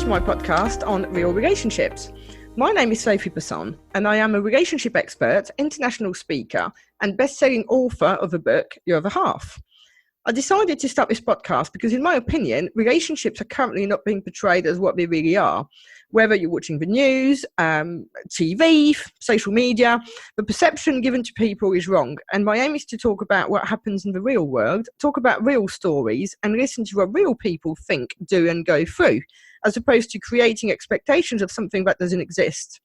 to my podcast on real relationships. My name is Sophie Besson, and I am a relationship expert, international speaker, and best-selling author of the book, Your Other Half. I decided to start this podcast because, in my opinion, relationships are currently not being portrayed as what they really are. Whether you're watching the news, TV, social media, the perception given to people is wrong. And my aim is to talk about what happens in the real world, talk about real stories, and listen to what real people think, do, and go through, as opposed to creating expectations of something that doesn't exist.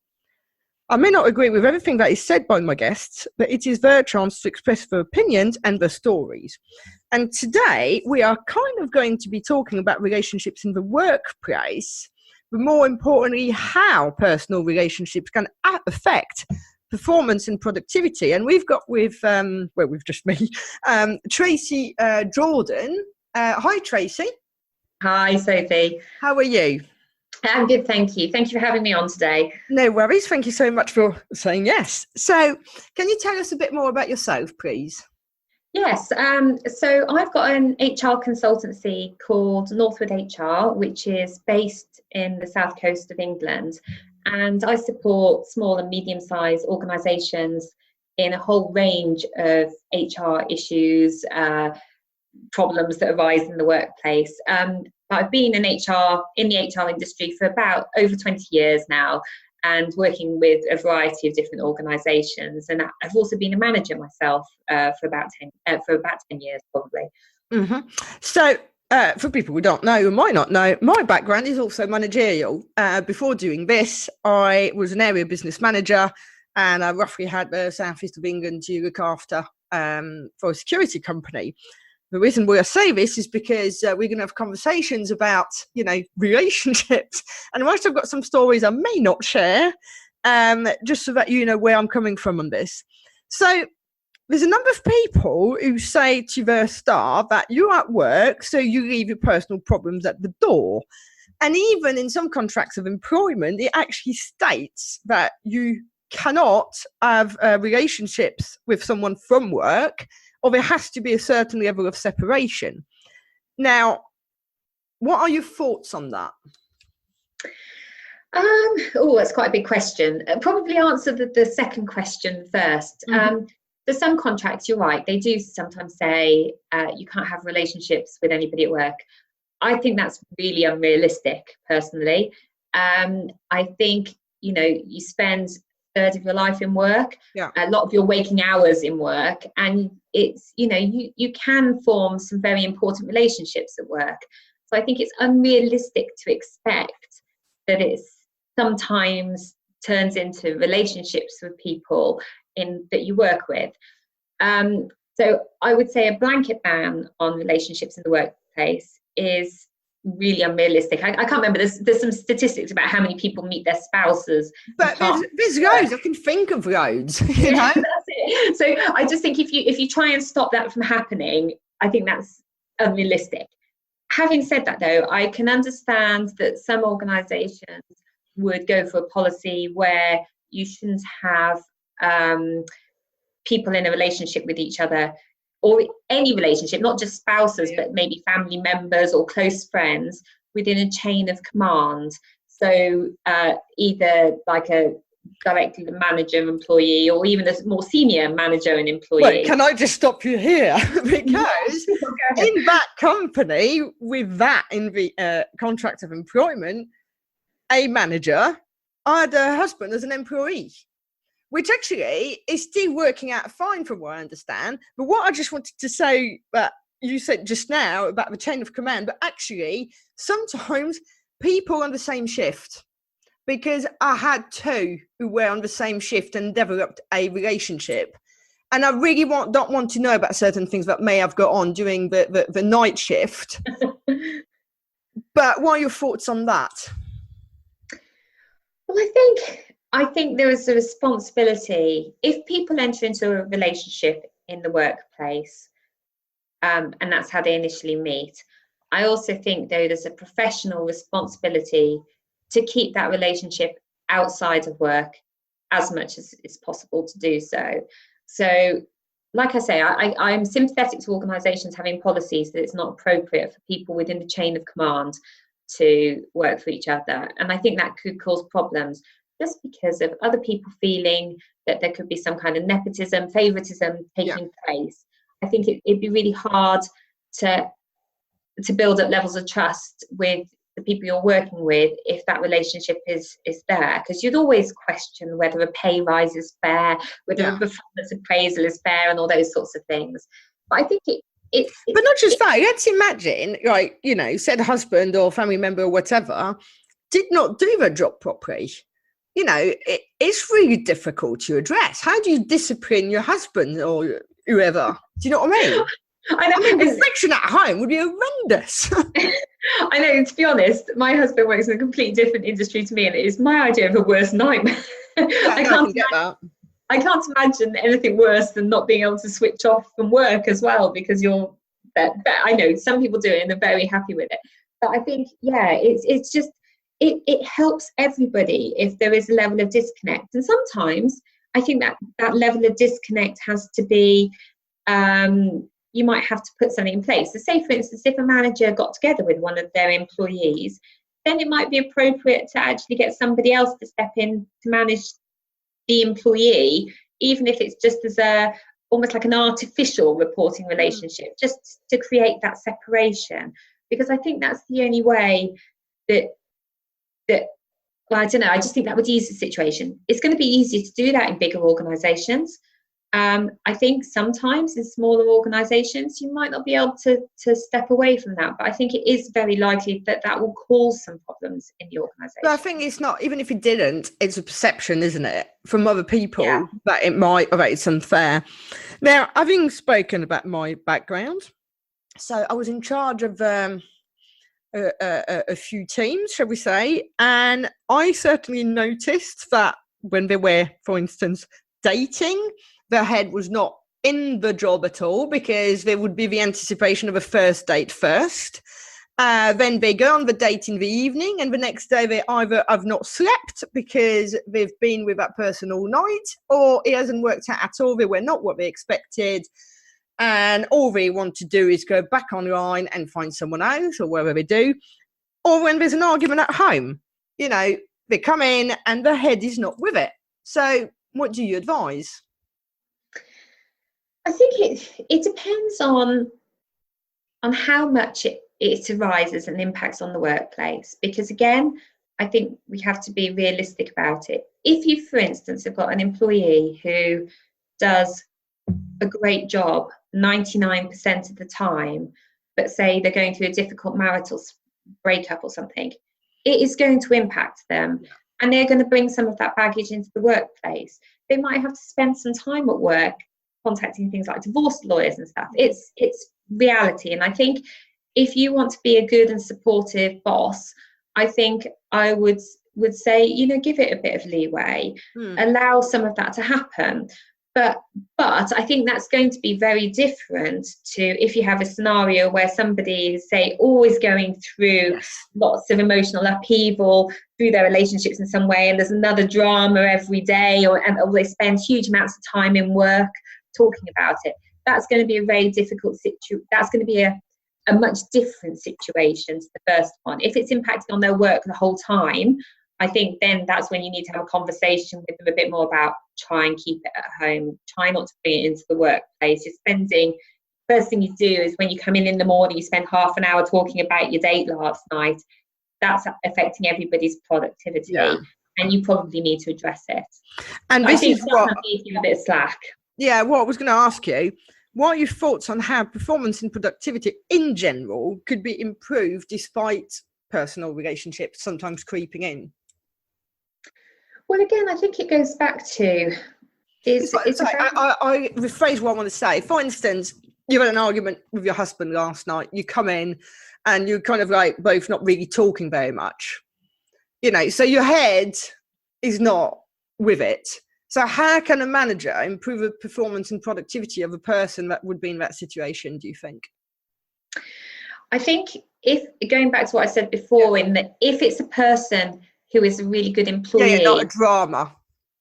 I may not agree with everything that is said by my guests, but it is their chance to express their opinions and their stories. And today we are kind of going to be talking about relationships in the workplace, but more importantly, how personal relationships can affect performance and productivity. And we've got with just me, Tracy Jordan. Hi, Tracy. Hi, Sophie. How are you? I'm good, thank you. Thank you for having me on today. No worries. Thank you so much for saying yes. So can you tell us a bit more about yourself, please? Yes. So I've got an HR consultancy called Northwood HR, which is based in the south coast of England. And I support small and medium-sized organisations in a whole range of HR issues, problems that arise in the workplace. I've been in the HR industry for about over 20 years now, and working with a variety of different organisations. And I've also been a manager myself for about 10 years, probably. Mm-hmm. So for people who don't know, who might not know, my background is also managerial. Before doing this, I was an area business manager, and I roughly had the southeast of England to look after for a security company. The reason why I say this is because we're going to have conversations about, relationships. And whilst I've got some stories I may not share, just so that you know where I'm coming from on this. So there's a number of people who say to their staff that you're at work, so you leave your personal problems at the door. And even in some contracts of employment, it actually states that you cannot have relationships with someone from work, or there has to be a certain level of separation. Now, what are your thoughts on that? That's quite a big question. Probably answer the second question first. Mm-hmm. For some contracts, you're right. They do sometimes say you can't have relationships with anybody at work. I think that's really unrealistic, personally. I think, you spend a third of your life in work, a lot of your waking hours in work, and it's, you can form some very important relationships at work. So I think it's unrealistic to expect that it's sometimes turns into relationships with people that you work with. So I would say a blanket ban on relationships in the workplace is really unrealistic. I can't remember. There's some statistics about how many people meet their spouses. But there's loads. I can think of loads. You know? That's it. So I just think if you try and stop that from happening, I think that's unrealistic. Having said that, though, I can understand that some organisations would go for a policy where you shouldn't have people in a relationship with each other, or any relationship, not just spouses, but maybe family members or close friends within a chain of command. So either like a directly the manager employee, or even a more senior manager and employee. Wait, can I just stop you here? Because in that company, with that in the contract of employment, a manager had a husband as an employee, which actually is still working out fine from what I understand. But what I just wanted to say, that you said just now about the chain of command, but actually sometimes people on the same shift, because I had two who were on the same shift and developed a relationship. And I really don't want to know about certain things that may have got on during the night shift. But what are your thoughts on that? Well, I think there is a responsibility if people enter into a relationship in the workplace, and that's how they initially meet. I also think, though, there's a professional responsibility to keep that relationship outside of work as much as it's possible to do so. So, like I say, I'm sympathetic to organisations having policies that it's not appropriate for people within the chain of command to work for each other. And I think that could cause problems just because of other people feeling that there could be some kind of nepotism, favoritism taking place. I think it'd be really hard to build up levels of trust with the people you're working with if that relationship is there, because you'd always question whether a pay rise is fair, whether a performance appraisal is fair, and all those sorts of things. But I think but not just that. Let's imagine, like, you know, said husband or family member or whatever did not do their job properly. You know, it's really difficult to address. How do you discipline your husband or whoever? Do you know what I mean? I mean, reflection at home would be horrendous. I know, to be honest, my husband works in a completely different industry to me, and it is my idea of a worst nightmare. I can't imagine anything worse than not being able to switch off from work as well, because I know some people do it and they're very happy with it. But I think, it's just, it helps everybody if there is a level of disconnect. And sometimes I think that level of disconnect has to be, you might have to put something in place. So say, for instance, if a manager got together with one of their employees, then it might be appropriate to actually get somebody else to step in to manage the employee, even if it's just as almost like an artificial reporting relationship, just to create that separation. Because I think that's the only way that well, I don't know, I just think that would ease the situation. It's going to be easier to do that in bigger organisations. I think sometimes in smaller organisations you might not be able to step away from that, but I think it is very likely that will cause some problems in the organisation. But I think it's not, even if it didn't, it's a perception, isn't it, from other people that it's unfair. Now, having spoken about my background, so I was in charge of a few teams, shall we say, and I certainly noticed that when they were, for instance, dating, the head was not in the job at all, because there would be the anticipation of a first date first. Then they go on the date in the evening, and the next day they either have not slept because they've been with that person all night, or it hasn't worked out at all. They were not what they expected. And all they want to do is go back online and find someone else, or whatever they do. Or when there's an argument at home, you know, they come in and the head is not with it. So what do you advise? I think it depends on how much it arises and impacts on the workplace. Because again, I think we have to be realistic about it. If you, for instance, have got an employee who does a great job 99% of the time, but say they're going through a difficult marital breakup or something, it is going to impact them. And they're going to bring some of that baggage into the workplace. They might have to spend some time at work contacting things like divorce lawyers and stuff. It's reality. And I think if you want to be a good and supportive boss, I think I would say, you know, give it a bit of leeway, allow some of that to happen. But I think that's going to be very different to if you have a scenario where somebody is, say, always going through lots of emotional upheaval through their relationships in some way, and there's another drama every day, or they spend huge amounts of time in work talking about it. That's going to be a very difficult situation. That's going to be a much different situation to the first one. If it's impacting on their work the whole time, I think then that's when you need to have a conversation with them a bit more about try and keep it at home, try not to bring it into the workplace. First thing you do is when you come in the morning, you spend half an hour talking about your date last night. That's affecting everybody's productivity, and you probably need to address it. And this is what gives you a bit of slack. Yeah, what I was going to ask you, what are your thoughts on how performance and productivity in general could be improved despite personal relationships sometimes creeping in? Well, again, I think it goes back to I rephrase what I want to say. For instance, you had an argument with your husband last night. You come in and you're kind of like both not really talking very much. You know, so your head is not with it. So how can a manager improve the performance and productivity of a person that would be in that situation, do you think? I think if, going back to what I said before, in that if it's a person who is a really good employee, not a drama.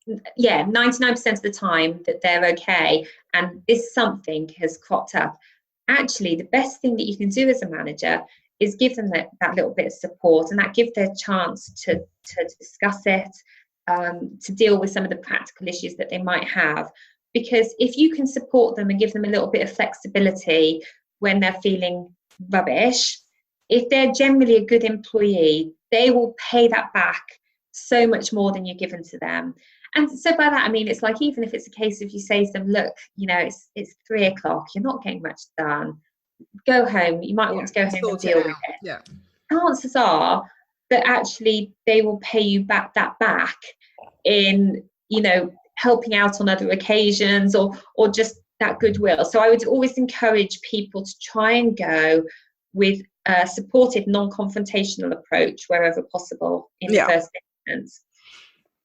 99% of the time that they're okay, and this something has cropped up. Actually, the best thing that you can do as a manager is give them that little bit of support, and that gives their chance to discuss it, to deal with some of the practical issues that they might have. Because if you can support them and give them a little bit of flexibility when they're feeling rubbish, if they're generally a good employee, they will pay that back so much more than you're given to them. And so by that, I mean, it's like, even if it's a case of you say to them, look, you know, it's 3 o'clock, you're not getting much done, go home, you might want to go home and deal with it. Yeah. Chances are that actually they will pay you back in, you know, helping out on other occasions, or just that goodwill. So I would always encourage people to try and go with a supportive, non-confrontational approach wherever possible in the first instance.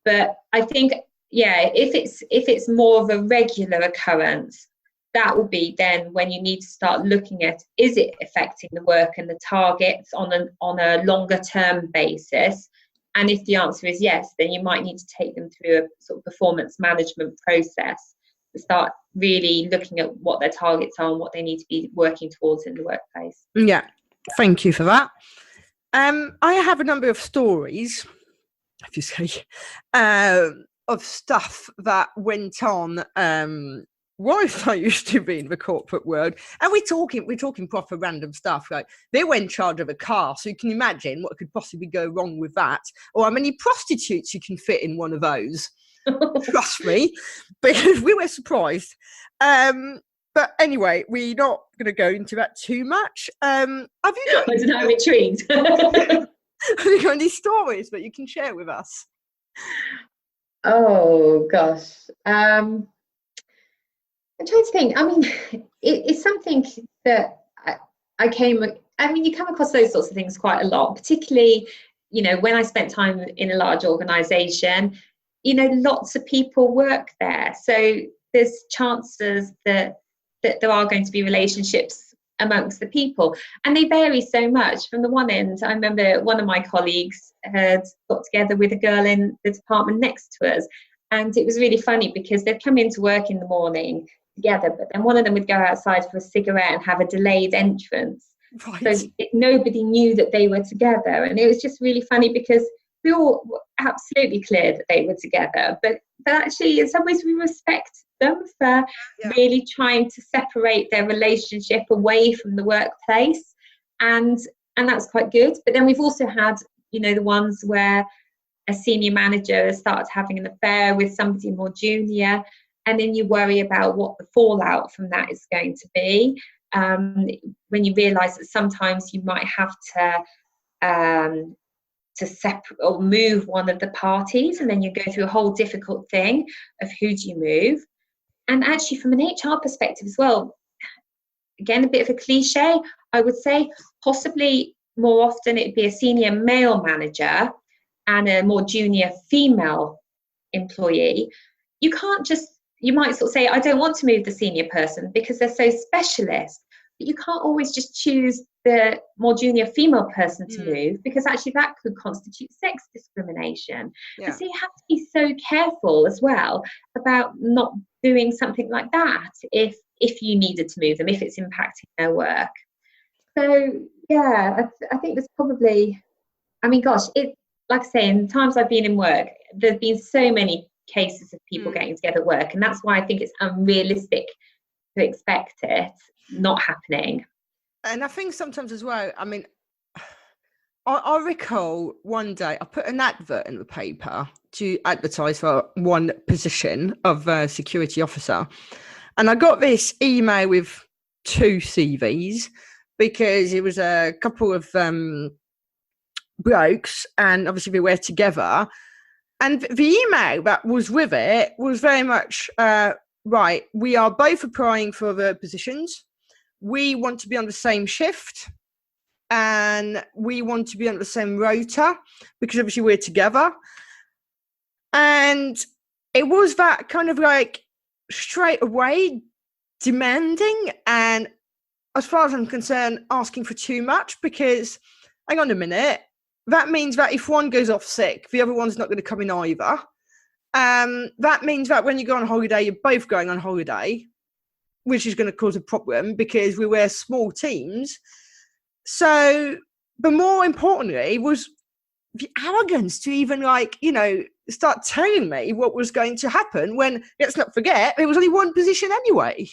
But I think, if it's more of a regular occurrence, that will be then when you need to start looking at, is it affecting the work and the targets on a longer term basis? And if the answer is yes, then you might need to take them through a sort of performance management process to start really looking at what their targets are and what they need to be working towards in the workplace. Yeah, thank you for that. I have a number of stories, if you say, of stuff that went on whilst I used to be in the corporate world, and we're talking proper random stuff. Like, they were in charge of a car, so you can imagine what could possibly go wrong with that, or how many prostitutes you can fit in one of those. Trust me, because we were surprised. But anyway, we're not going to go into that too much. Have you got? I don't know, I'm intrigued. Have you got any stories that you can share with us? Oh gosh. I'm trying to think. I mean, it's something that you come across those sorts of things quite a lot, particularly, you know, when I spent time in a large organisation, you know, lots of people work there. So there's chances that there are going to be relationships amongst the people, and they vary so much. From the one end, I remember one of my colleagues had got together with a girl in the department next to us, and it was really funny because they'd come into work in the morning together, but then one of them would go outside for a cigarette and have a delayed entrance. Right. So nobody knew that they were together, and it was just really funny because we all were absolutely clear that they were together, but actually in some ways we respect them for really trying to separate their relationship away from the workplace, and that's quite good. But then we've also had, you know, the ones where a senior manager has started having an affair with somebody more junior, and then you worry about what the fallout from that is going to be, when you realise that sometimes you might have to separate or move one of the parties, and then you go through a whole difficult thing of who do you move. And actually, from an HR perspective as well, again, a bit of a cliche, I would say possibly more often it'd be a senior male manager and a more junior female employee. You might sort of say, I don't want to move the senior person because they're so specialist, but you can't always just choose the more junior female person to move, because actually that could constitute sex discrimination. And so you have to be so careful as well about not doing something like that if you needed to move them, if it's impacting their work. So I think there's probably, I mean, gosh, like I say, in the times I've been in work, there's been so many cases of people getting together at work, and that's why I think it's unrealistic to expect it not happening. And I think sometimes as well, I mean, I recall one day I put an advert in the paper to advertise for one position of a security officer, and I got this email with 2 CVs because it was a couple of blokes, and obviously we were together. And the email that was with it was very much, right, we are both applying for the positions. We want to be on the same shift, and we want to be on the same rota because obviously we're together. And it was that kind of like straight away demanding, and as far as I'm concerned, asking for too much, because hang on a minute, that means that if one goes off sick, the other one's not going to come in either. That means that when you go on holiday, you're both going on holiday, which is going to cause a problem because we were small teams. So, but more importantly was the arrogance to even start telling me what was going to happen when, let's not forget, there was only one position anyway.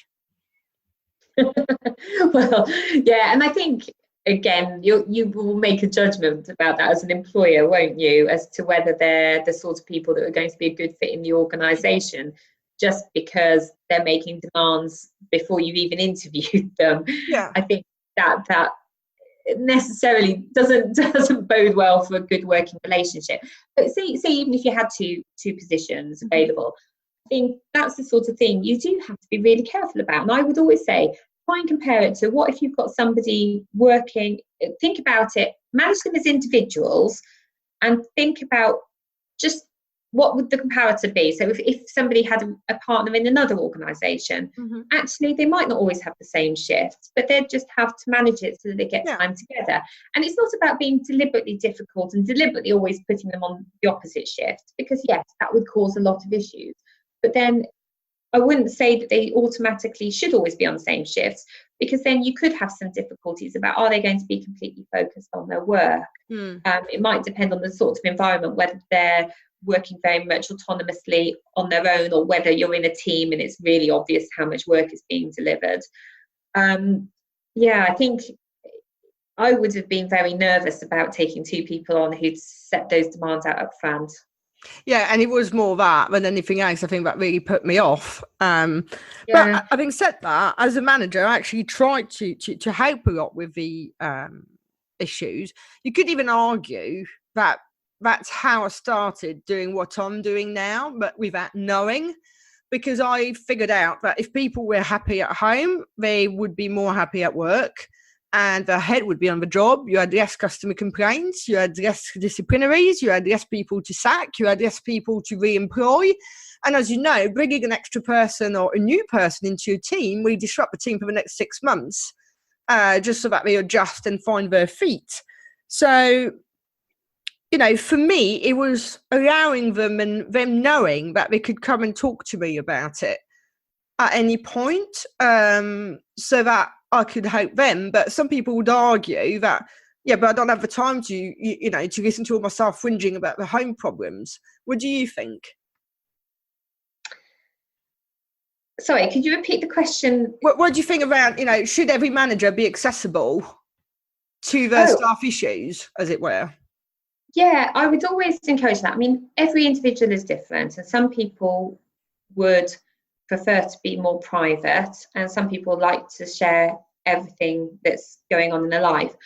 Well, yeah, and I think again you will make a judgment about that as an employer, won't you, as to whether they're the sort of people that are going to be a good fit in the organisation, just because they're making demands before you've even interviewed them. Yeah. I think that necessarily doesn't bode well for a good working relationship. But say even if you had two positions available, I think that's the sort of thing you do have to be really careful about. And I would always say, try and compare it to what if you've got somebody working, think about it, manage them as individuals, and think about just what would the comparator be. So if somebody had a partner in another organisation, actually they might not always have the same shift, but they'd just have to manage it so that they get time together. And it's not about being deliberately difficult and deliberately always putting them on the opposite shift, because yes, that would cause a lot of issues. But then I wouldn't say that they automatically should always be on the same shifts, because then you could have some difficulties about, are they going to be completely focused on their work? It might depend on the sort of environment, whether they're working very much autonomously on their own, or whether you're in a team and it's really obvious how much work is being delivered. I think I would have been very nervous about taking two people on who'd set those demands out up front. Yeah, and it was more that than anything else. I think that really put me off. But having said that, as a manager, I actually tried to help a lot with the issues. You could even argue that that's how I started doing what I'm doing now, but without knowing, because I figured out that if people were happy at home, they would be more happy at work, and their head would be on the job. You had less customer complaints, you had less disciplinaries, you had less people to sack, you had less people to re-employ. And as you know, bringing an extra person or a new person into your team will disrupt the team for the next 6 months, just so that they adjust and find their feet. So, for me, it was allowing them and them knowing that they could come and talk to me about it at any point, so that I could help them. But some people would argue that, but I don't have the time to listen to all my staff whinging about the home problems. What do you think? Sorry, could you repeat the question? What do you think about, should every manager be accessible to their staff issues, as it were? Yeah, I would always encourage that. I mean, every individual is different, and some people would prefer to be more private, and some people like to share everything that's going on in their life.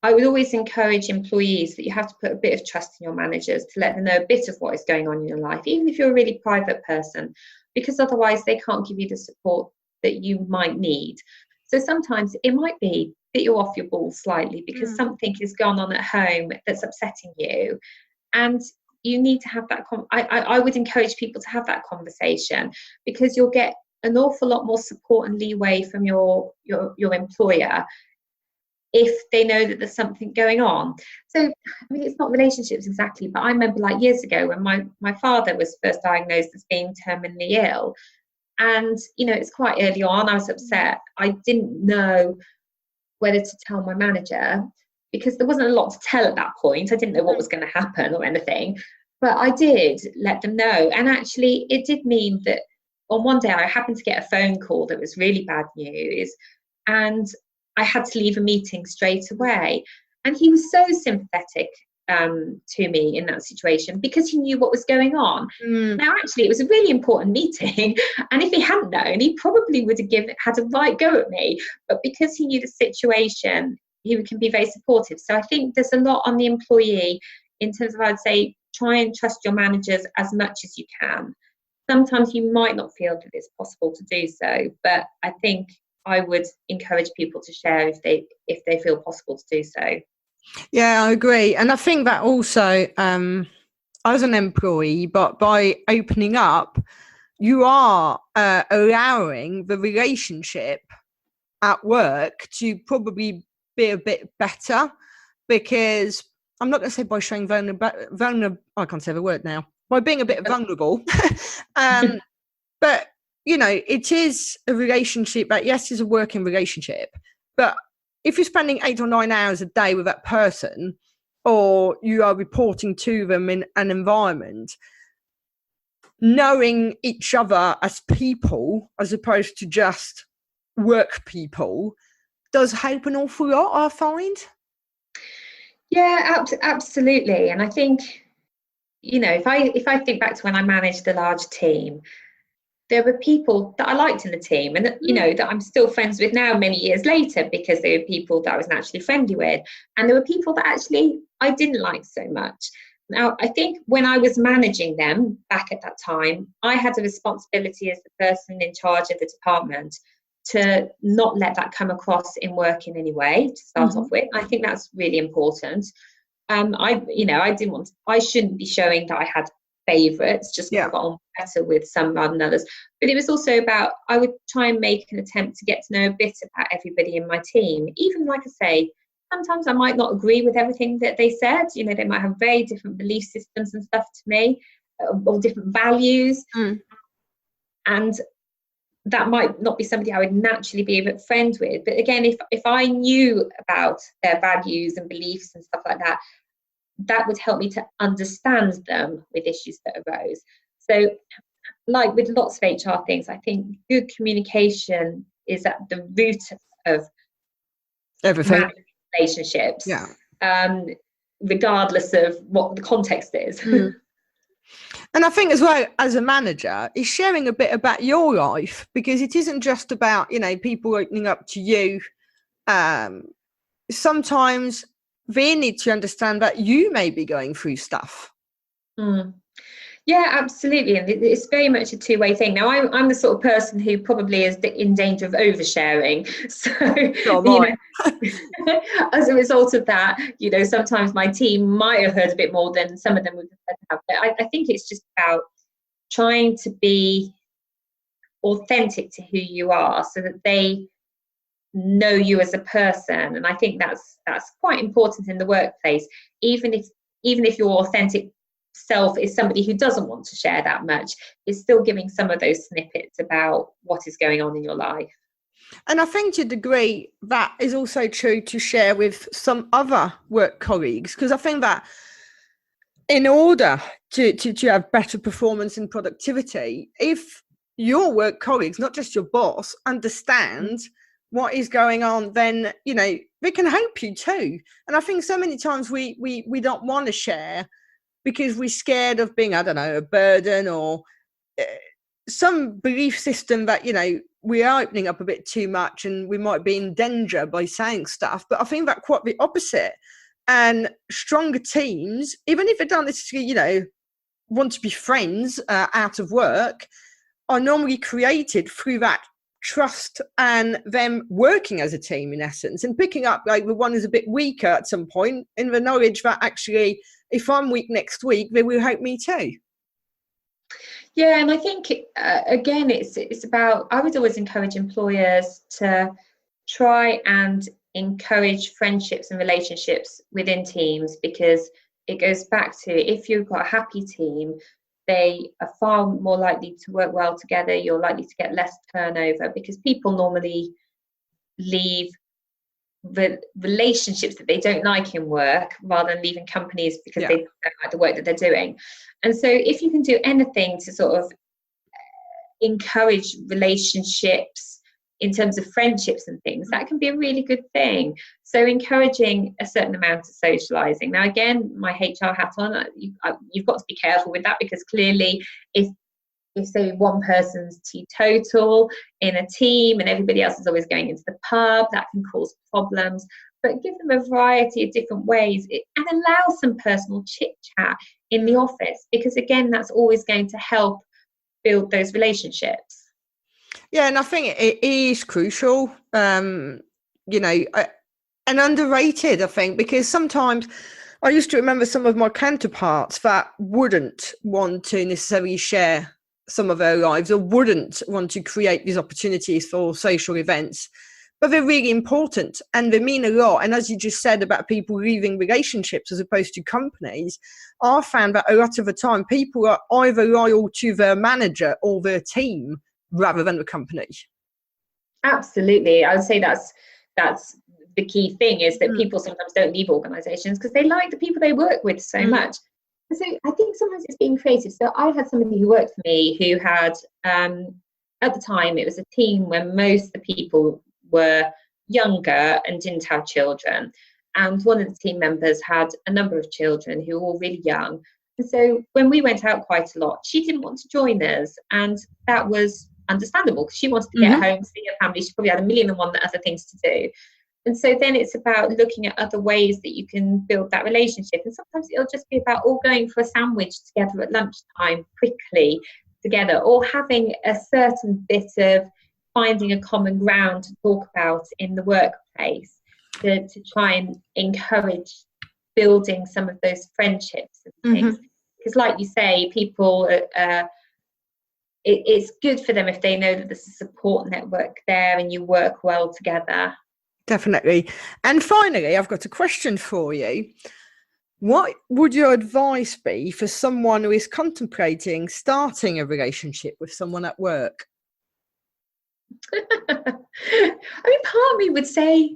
I would always encourage employees that you have to put a bit of trust in your managers to let them know a bit of what is going on in your life, even if you're a really private person, because otherwise they can't give you the support that you might need. So sometimes it might be that you're off your ball slightly because something has gone on at home that's upsetting you, and you need to have that I would encourage people to have that conversation, because you'll get an awful lot more support and leeway from your employer if they know that there's something going on. So I mean, it's not relationships exactly, but I remember like years ago when my father was first diagnosed as being terminally ill, and it's quite early on. I was upset. I didn't know whether to tell my manager, because there wasn't a lot to tell at that point. I didn't know what was going to happen or anything, but I did let them know. And actually it did mean that on one day I happened to get a phone call that was really bad news, and I had to leave a meeting straight away. And he was so sympathetic to me in that situation, because he knew what was going on. Now, actually, it was a really important meeting, and if he hadn't known, he probably would have had a right go at me. But because he knew the situation, he can be very supportive. So I think there's a lot on the employee in terms of, I'd say, try and trust your managers as much as you can. Sometimes you might not feel that it's possible to do so, but I think I would encourage people to share if they feel possible to do so. Yeah, I agree. And I think that also, as an employee, but by opening up, you are allowing the relationship at work to probably be a bit better, because I'm not going to say by showing vulnerable, I can't say the word now, by being a bit vulnerable. But, it is a relationship that, yes, is a working relationship, but if you're spending 8 or 9 hours a day with that person, or you are reporting to them in an environment, knowing each other as people as opposed to just work people does help an awful lot, I find. Yeah, absolutely. And I think, you know, if I think back to when I managed a large team, there were people that I liked in the team and, you know, that I'm still friends with now many years later, because they were people that I was naturally friendly with. And there were people that actually I didn't like so much. Now, I think when I was managing them back at that time, I had a responsibility as the person in charge of the department to not let that come across in work in any way, to start off with. I think that's really important. I shouldn't be showing that I had favourites just because I got on better with some rather than others. But it was also about, I would try and make an attempt to get to know a bit about everybody in my team. Even, like I say, sometimes I might not agree with everything that they said. You know, they might have very different belief systems and stuff to me, or different values. And that might not be somebody I would naturally be a friend with. But again, if I knew about their values and beliefs and stuff like that, that would help me to understand them with issues that arose. So, like with lots of HR things, I think good communication is at the root of everything. Relationships, regardless of what the context is. And I think as well, as a manager, is sharing a bit about your life, because it isn't just about, you know, people opening up to you. Sometimes they need to understand that you may be going through stuff. Yeah, absolutely. And it's very much a two-way thing. Now, I'm the sort of person who probably is in danger of oversharing. So, as a result of that, you know, sometimes my team might have heard a bit more than some of them would have. But I think it's just about trying to be authentic to who you are, so that they know you as a person. And I think that's quite important in the workplace. Even if your authentic self is somebody who doesn't want to share that much, is still giving some of those snippets about what is going on in your life. And I think to a degree that is also true to share with some other work colleagues, because I think that in order to have better performance and productivity, if your work colleagues, not just your boss, understand what is going on, then, you know, they can help you too. And I think so many times we don't want to share because we're scared of being, I don't know, a burden, or some belief system that, you know, we are opening up a bit too much and we might be in danger by saying stuff. But I think that quite the opposite. And stronger teams, even if they don't necessarily, you know, want to be friends out of work, are normally created through that trust and them working as a team, in essence, and picking up like the one is a bit weaker at some point, in the knowledge that actually, if I'm weak next week, they will help me too. Yeah, and I think again, it's about, I would always encourage employers to try and encourage friendships and relationships within teams, because it goes back to, if you've got a happy team, they are far more likely to work well together. You're likely to get less turnover, because people normally leave the relationships that they don't like in work rather than leaving companies because they don't like the work that they're doing. And so if you can do anything to sort of encourage relationships in terms of friendships and things, that can be a really good thing. So encouraging a certain amount of socializing. Now, again, my HR hat on, you've got to be careful with that, because clearly if say one person's teetotal in a team and everybody else is always going into the pub, that can cause problems. But give them a variety of different ways and allow some personal chit chat in the office, because again, that's always going to help build those relationships. Yeah, and I think it is crucial, you know, and underrated, I think, because sometimes I used to remember some of my counterparts that wouldn't want to necessarily share some of their lives, or wouldn't want to create these opportunities for social events, but they're really important and they mean a lot. And as you just said about people leaving relationships as opposed to companies, I found that a lot of the time people are either loyal to their manager or their team rather than the company. Absolutely. I would say that's the key thing, is that people sometimes don't leave organisations because they like the people they work with so much. And so I think sometimes it's being creative. So I had somebody who worked for me who had, at the time, it was a team where most of the people were younger and didn't have children. And one of the team members had a number of children who were all really young. And so when we went out quite a lot, she didn't want to join us. And that was understandable because she wanted to get home, see her family. She probably had 1,000,001 other things to do. And so then it's about looking at other ways that you can build that relationship. And sometimes it'll just be about all going for a sandwich together at lunchtime quickly together, or having a certain bit of finding a common ground to talk about in the workplace to try and encourage building some of those friendships and things. Because like you say, people, it's good for them if they know that there's a support network there and you work well together. Definitely. And finally, I've got a question for you. What would your advice be for someone who is contemplating starting a relationship with someone at work? I mean, part of me would say,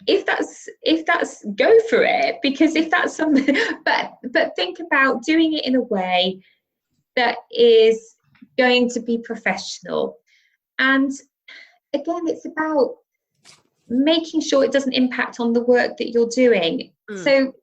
if that's go for it, because if that's something, but think about doing it in a way that is going to be professional. And again, it's about making sure it doesn't impact on the work that you're doing. So,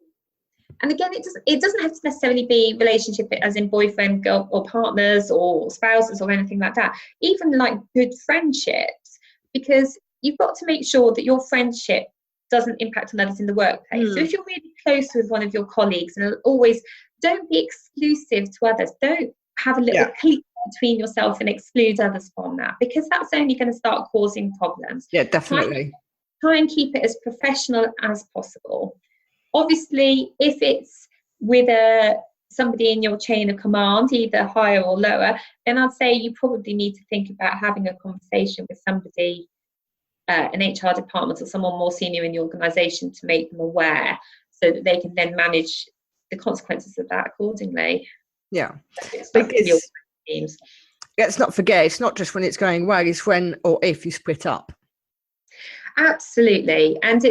and again, it doesn't have to necessarily be relationship as in boyfriend, girl, or partners or spouses or anything like that. Even like good friendships, because you've got to make sure that your friendship doesn't impact on others in the workplace. So if you're really close with one of your colleagues, and always don't be exclusive to others. Don't have a little clique between yourself and exclude others from that, because that's only going to start causing problems. Yeah, definitely. Try and keep it as professional as possible. Obviously, if it's with somebody in your chain of command, either higher or lower, then I'd say you probably need to think about having a conversation with somebody, an HR department or someone more senior in the organisation, to make them aware so that they can then manage the consequences of that accordingly. Yeah. Because let's not forget, it's not just when it's going well, it's when or if you split up. Absolutely. And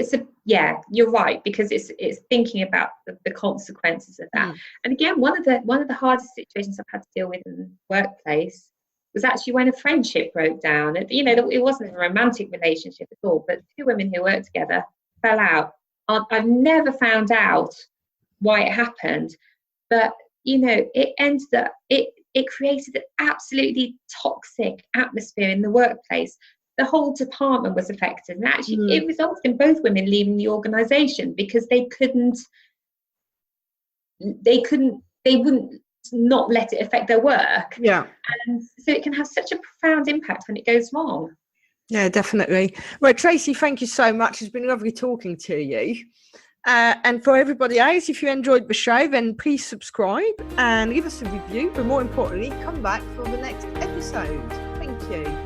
you're right, because it's thinking about the consequences of that. And again, one of the hardest situations I've had to deal with in the workplace was actually when a friendship broke down. It wasn't a romantic relationship at all, but two women who worked together fell out. I've never found out why it happened, but it ended up, it created an absolutely toxic atmosphere in the workplace. The whole department was affected, and actually it resulted in both women leaving the organisation because they wouldn't not let it affect their work. Yeah. And so it can have such a profound impact when it goes wrong. Yeah, definitely. Well, Tracy, thank you so much. It's been lovely talking to you. And for everybody else, if you enjoyed the show, then please subscribe and leave us a review. But more importantly, come back for the next episode. Thank you.